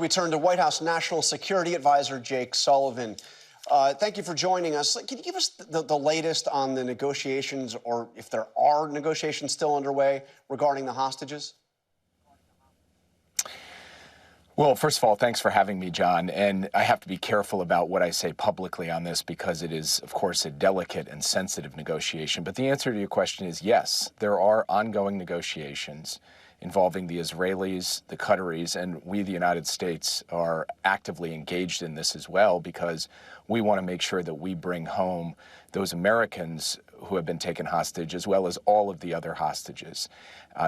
We turn to White House National Security Advisor Jake Sullivan. Thank you for joining us. Can you give us the latest on the negotiations, or if there are negotiations still underway regarding the hostages? Well, first of all, thanks for having me, John. And I have to be careful about what I say publicly on this because it is, of course, a delicate and sensitive negotiation. But the answer to your question is yes, there are ongoing negotiations involving the Israelis, the Qataris, and we, the United States, are actively engaged in this as well because we want to make sure that we bring home those Americans who have been taken hostage, as well as all of the other hostages.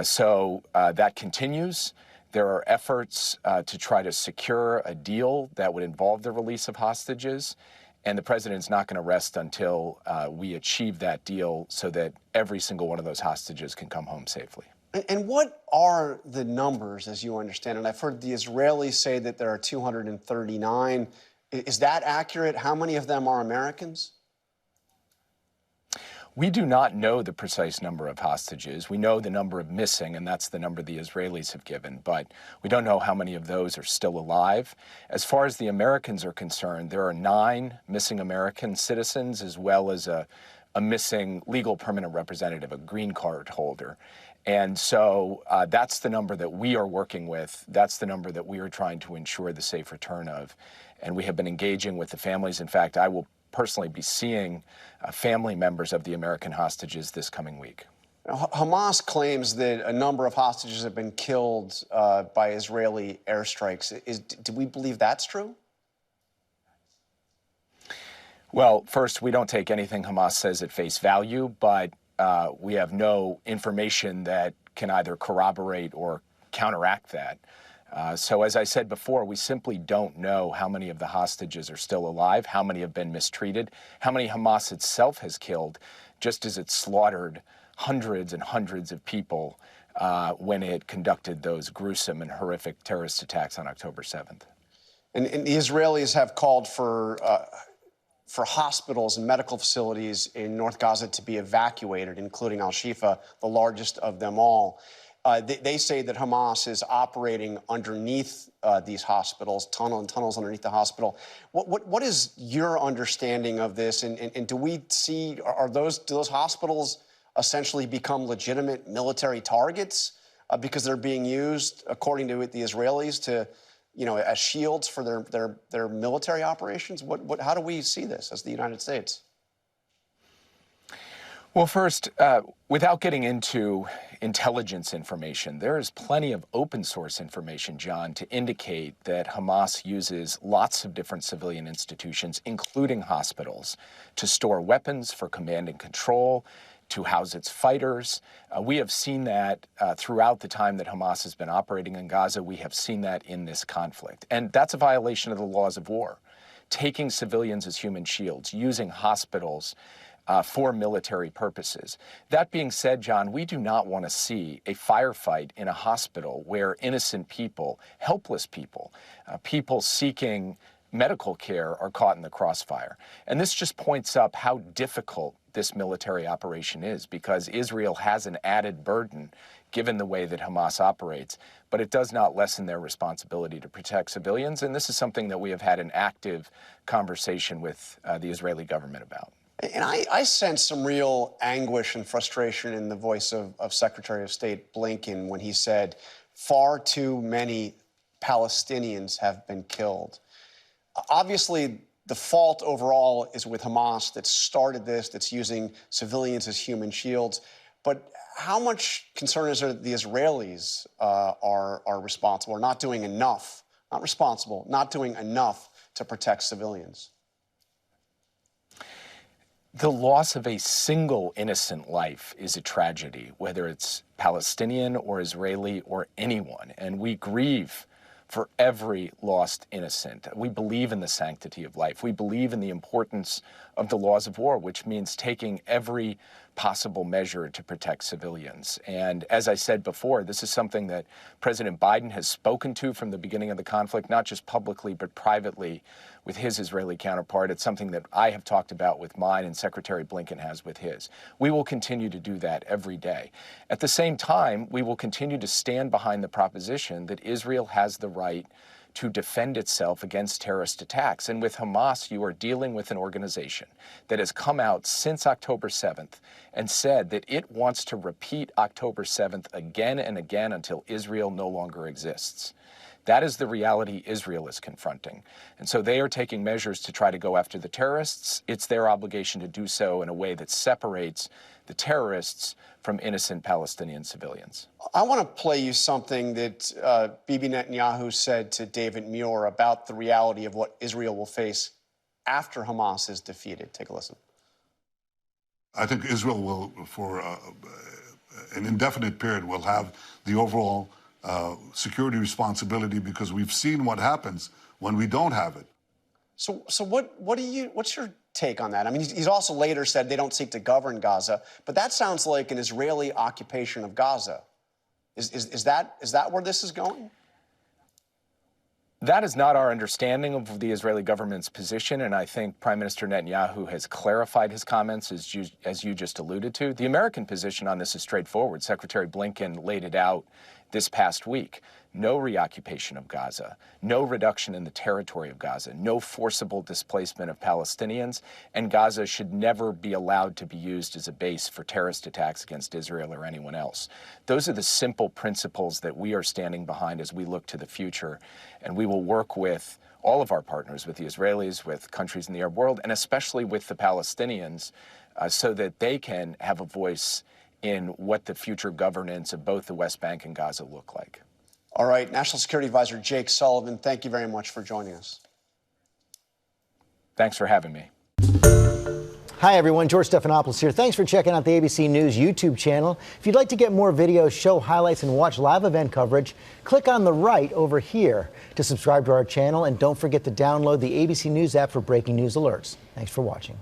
So that continues. There are efforts to try to secure a deal that would involve the release of hostages, and the president's not going to rest until we achieve that deal so that every single one of those hostages can come home safely. And what are the numbers, as you understand it? I've heard the Israelis say that there are 239. Is that accurate? How many of them are Americans? We do not know the precise number of hostages. We know the number of missing, and that's the number the Israelis have given, but we don't know how many of those are still alive. As far as the Americans are concerned, there are 9 missing American citizens, as well as a missing legal permanent representative, a green card holder. And so that's the number that we are working with. That's the number that we are trying to ensure the safe return of. And we have been engaging with the families. In fact, I will personally be seeing family members of the American hostages this coming week. Hamas claims that a number of hostages have been killed by Israeli airstrikes. Do we believe that's true? Well, first, we don't take anything Hamas says at face value, but we have no information that can either corroborate or counteract that. So as I said before, we simply don't know how many of the hostages are still alive, how many have been mistreated, how many Hamas itself has killed, just as it slaughtered hundreds and hundreds of people when it conducted those gruesome and horrific terrorist attacks on October 7th. And the Israelis have called for hospitals and medical facilities in North Gaza to be evacuated, including Al-Shifa, the largest of them all. They say that Hamas is operating underneath these hospitals, tunnels underneath the hospital. What is your understanding of this? And do we see, do those hospitals essentially become legitimate military targets because they're being used, according to the Israelis, to, as shields for their military operations? How do we see this as the United States? Well, first, without getting into intelligence information, there is plenty of open source information, John, to indicate that Hamas uses lots of different civilian institutions, including hospitals, to store weapons for command and control, to house its fighters. We have seen that throughout the time that Hamas has been operating in Gaza. We have seen that in this conflict. And that's a violation of the laws of war. Taking civilians as human shields, using hospitals for military purposes. That being said, John, we do not want to see a firefight in a hospital where innocent people, helpless people, people seeking medical care are caught in the crossfire. And this just points up how difficult this military operation is, because Israel has an added burden given the way that Hamas operates, but it does not lessen their responsibility to protect civilians. And this is something that we have had an active conversation with the Israeli government about. And I sense some real anguish and frustration in the voice of Secretary of State Blinken when he said far too many Palestinians have been killed. Obviously, the fault overall is with Hamas that started this, that's using civilians as human shields. But how much concern is there that the Israelis are responsible or not doing enough, not responsible, not doing enough to protect civilians? The loss of a single innocent life is a tragedy, whether it's Palestinian or Israeli or anyone. And we grieve for every lost innocent. We believe in the sanctity of life. We believe in the importance of the laws of war, which means taking every possible measure to protect civilians. And as I said before, this is something that President Biden has spoken to from the beginning of the conflict, not just publicly, but privately with his Israeli counterpart. It's something that I have talked about with mine and Secretary Blinken has with his. We will continue to do that every day. At the same time, we will continue to stand behind the proposition that Israel has the right to defend itself against terrorist attacks. And with Hamas, you are dealing with an organization that has come out since October 7th and said that it wants to repeat October 7th again and again until Israel no longer exists. That is the reality Israel is confronting. And so they are taking measures to try to go after the terrorists. It's their obligation to do so in a way that separates the terrorists from innocent Palestinian civilians. I want to play you something that Bibi Netanyahu said to David Muir about the reality of what Israel will face after Hamas is defeated. Take a listen. I think Israel will, for an indefinite period, will have the overall security responsibility, because we've seen what happens when we don't have it. So what's your take on that? I mean, he's also later said they don't seek to govern Gaza, but that sounds like an Israeli occupation of Gaza. Is that where this is going? That is not our understanding of the Israeli government's position, and I think Prime Minister Netanyahu has clarified his comments, as you just alluded to. The American position on this is straightforward. Secretary Blinken laid it out this past week. No reoccupation of Gaza, no reduction in the territory of Gaza, no forcible displacement of Palestinians, and Gaza should never be allowed to be used as a base for terrorist attacks against Israel or anyone else. Those are the simple principles that we are standing behind as we look to the future, and we will work with all of our partners, with the Israelis, with countries in the Arab world, and especially with the Palestinians, so that they can have a voice in what the future governance of both the West Bank and Gaza look like. All right, National Security Advisor Jake Sullivan, thank you very much for joining us. Thanks for having me. Hi, everyone. George Stephanopoulos here. Thanks for checking out the ABC News YouTube channel. If you'd like to get more videos, show highlights, and watch live event coverage, click on the right over here to subscribe to our channel. And don't forget to download the ABC News app for breaking news alerts. Thanks for watching.